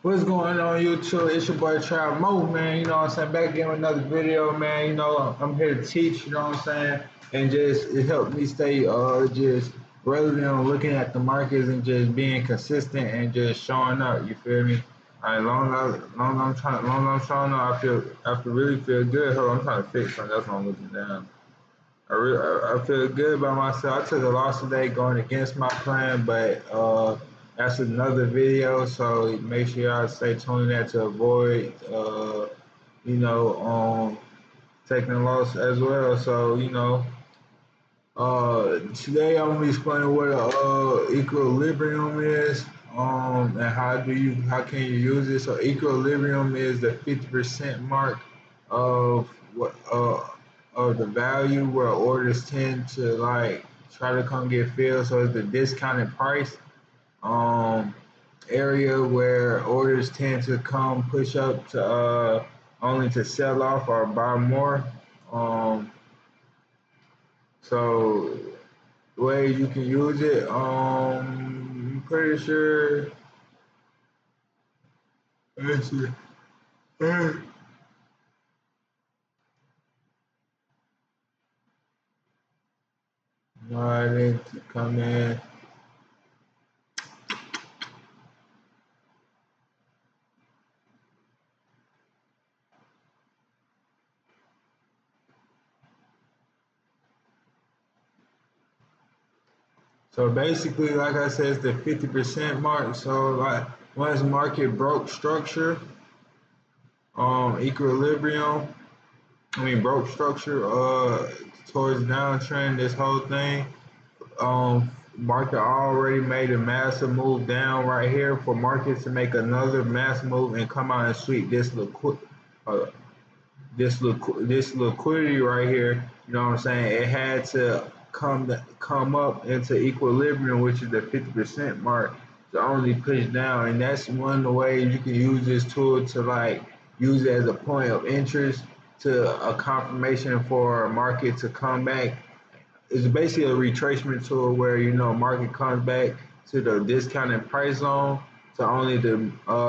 What's going on YouTube? It's your boy Trav Mo, man. You know what I'm saying? Back again with another video, man. You know, I'm here to teach, you know what I'm saying? And just it helped me stay just relevant on looking at the markets and just being consistent and just showing up, you feel me? Alright, long as I'm showing up, I feel really feel good. Hold on, I'm trying to fix something, that's why I'm looking down. I feel good about myself. I took a loss today going against my plan, but that's another video. So make sure y'all stay tuned in to avoid, taking a loss as well. So today I'm gonna be explaining what equilibrium is, and how can you use it. So equilibrium is the 50% mark of what of the value where orders tend to like try to come get filled. So it's the discounted price um area where orders tend to come push up to only to sell off or buy more. Um, so ways you can use it. I'm pretty sure. Let's see. No, I didn't come in. So basically, like I said, it's the 50% mark. So like once market broke structure, equilibrium, broke structure, towards downtrend, this whole thing, market already made a massive move down right here for markets to make another massive move and come out and sweep uh, this liquidity right here. You know what I'm saying? It had to come up into equilibrium, which is the 50% mark, to only push down, and that's one of the ways you can use this tool to like use it as a point of interest to a confirmation for a market to come back. It's basically a retracement tool where market comes back to the discounted price zone to only to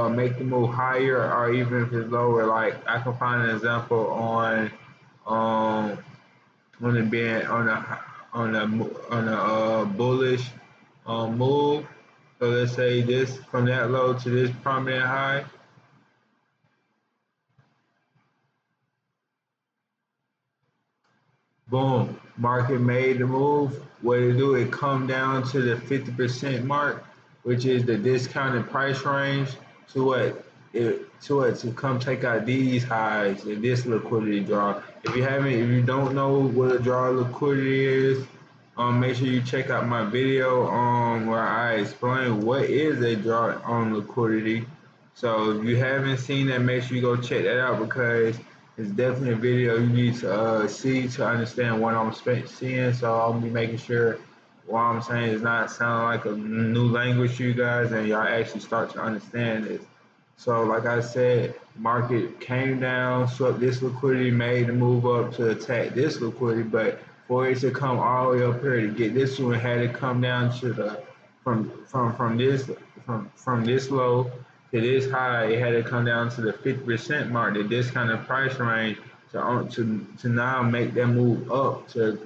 make the move higher or even if it's lower. Like I can find an example um on it being on a bullish move. So let's say this from that low to this prominent high. Boom, market made the move. What it do? It come down to the 50% mark, which is the discounted price range to to come take out these highs and this liquidity draw. If you don't know what a draw liquidity is, make sure you check out my video where I explain what is a draw on liquidity. So if you haven't seen that, make sure you go check that out because it's definitely a video you need to see to understand what I'm seeing. So I'll be making sure what I'm saying is not sounding like a new language to you guys, and y'all actually start to understand this. So, like I said, market came down, swept this liquidity, made the move up to attack this liquidity, but for it to come all the way up here to get this one, it had to come down to the from this low to this high. It had to come down to the 50% mark, the discounted price range, to now make that move up to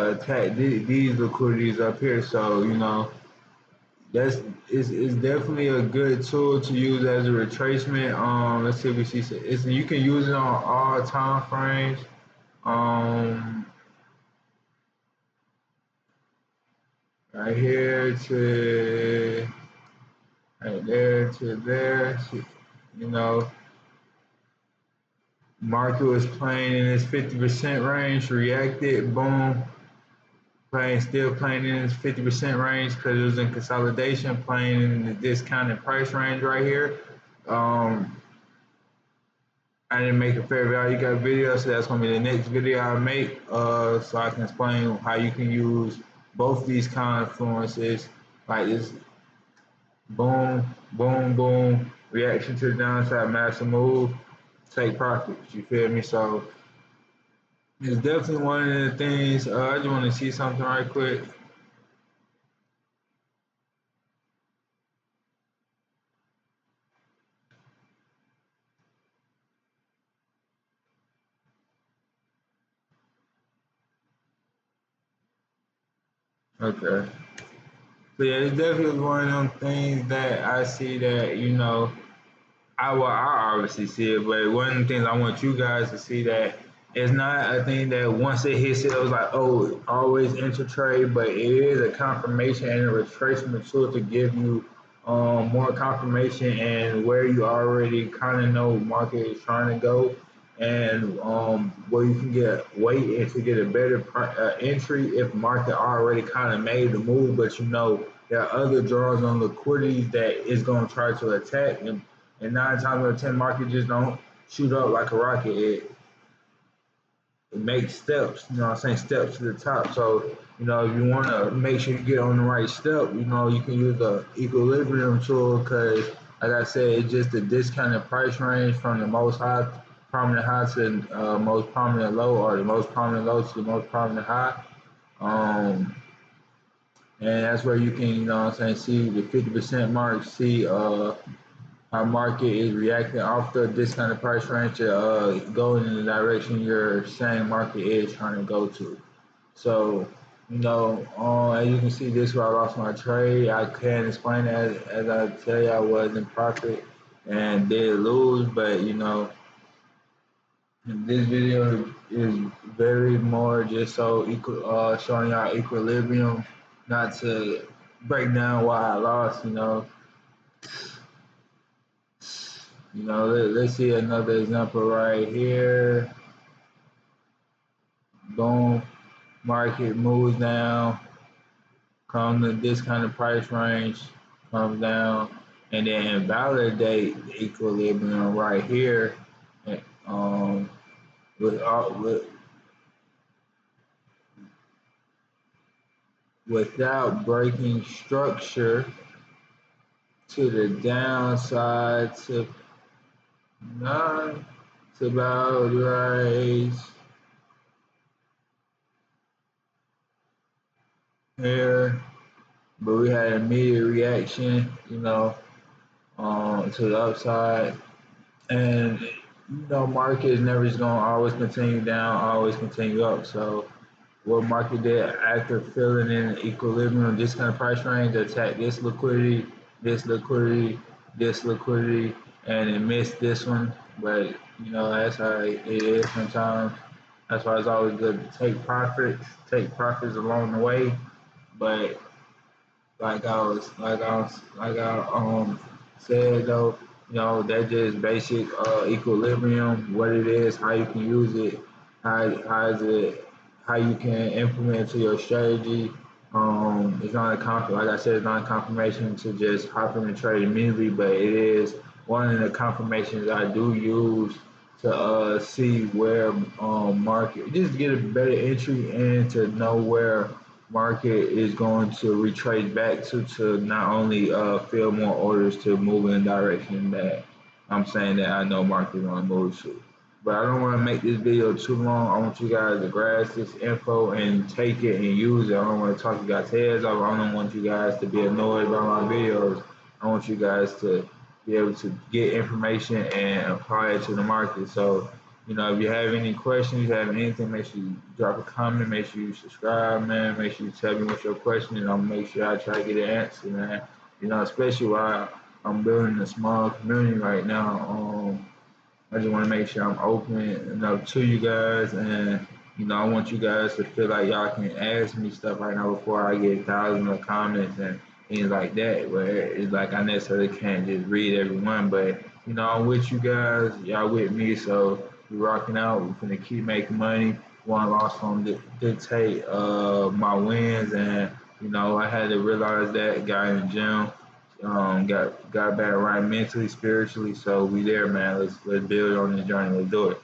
attack these liquidities up here. So that's is definitely a good tool to use as a retracement. Let's see if we see you can use it on all time frames. Um, right here to right there to there. You know, market was playing in its 50% range, reacted, boom, still playing in its 50% range because it was in consolidation, playing in the discounted price range right here. Um, I didn't make a fair value got video, so that's gonna be the next video I make. So I can explain how you can use both these confluences, like this boom, boom, boom, reaction to the downside, massive move, take profits. You feel me? So it's definitely one of the things. I just want to see something right quick. Okay. So yeah, it's definitely one of them things that I see that, I obviously see it, but one of the things I want you guys to see that it's not a thing that once it hits it, it was like, oh, always enter trade, but it is a confirmation and a retracement tool to give you more confirmation and where you already kind of know market is trying to go, and where you can get weight and to get a better entry if market already kind of made the move, but there are other draws on liquidities that is going to try to attack, and 9 times out of 10 market just don't shoot up like a rocket. It makes steps, steps to the top. So, if you want to make sure you get on the right step, you can use the equilibrium tool because, like I said, it's just the discounted price range from the most high prominent high to the most prominent low, or the most prominent low to the most prominent high. Um, and that's where you can, see the 50% mark, see how market is reacting off the discounted price range to go in the direction your saying market is trying to go to. So, as you can see, this is where I lost my trade. I can't explain it as I tell you I was in profit and did lose, but this video is very more just so showing y'all equilibrium, not to break down why I lost. Let's see another example right here. Boom, market moves down, come to this kind of price range, comes down, and then invalidate the equilibrium right here, and, with, without breaking structure to the downside to none. It's about right here, but we had an immediate reaction, to the upside. And market is never just gonna always continue down, always continue up. So what market did after filling in equilibrium, this kind of price range, attack this liquidity, this liquidity, this liquidity, and it missed this one. But that's how it is sometimes. That's why it's always good to take profits along the way. But like I said though, that's just basic equilibrium, what it is, how you can use it, how is it, how you can implement to your strategy. It's not like I said, it's not a confirmation to just hop in the trade immediately, but it is one of the confirmations I do use to see where market, just to get a better entry and to know where market is going to retrace back to not only fill more orders to move in the direction that I'm saying that I know market is going to move to. But I don't want to make this video too long. I want you guys to grasp this info and take it and use it. I don't want to talk you guys' heads off. I don't want you guys to be annoyed by my videos. I want you guys to be able to get information and apply it to the market. So, if you have any questions, you have anything, make sure you drop a comment, make sure you subscribe, man. Make sure you tell me what's your question, and I'll make sure I try to get an answer, man. Especially while I'm building a small community right now. I just want to make sure I'm open enough to you guys, and I want you guys to feel like y'all can ask me stuff right now before I get thousands of comments and things like that. Where it's like I necessarily can't just read everyone, but I'm with you guys, y'all with me, so we rocking out. We're gonna keep making money. One loss don't dictate my wins, and I had to realize that guy in the gym. Got back right mentally, spiritually. So we there, man. Let's build on this journey. Let's do it.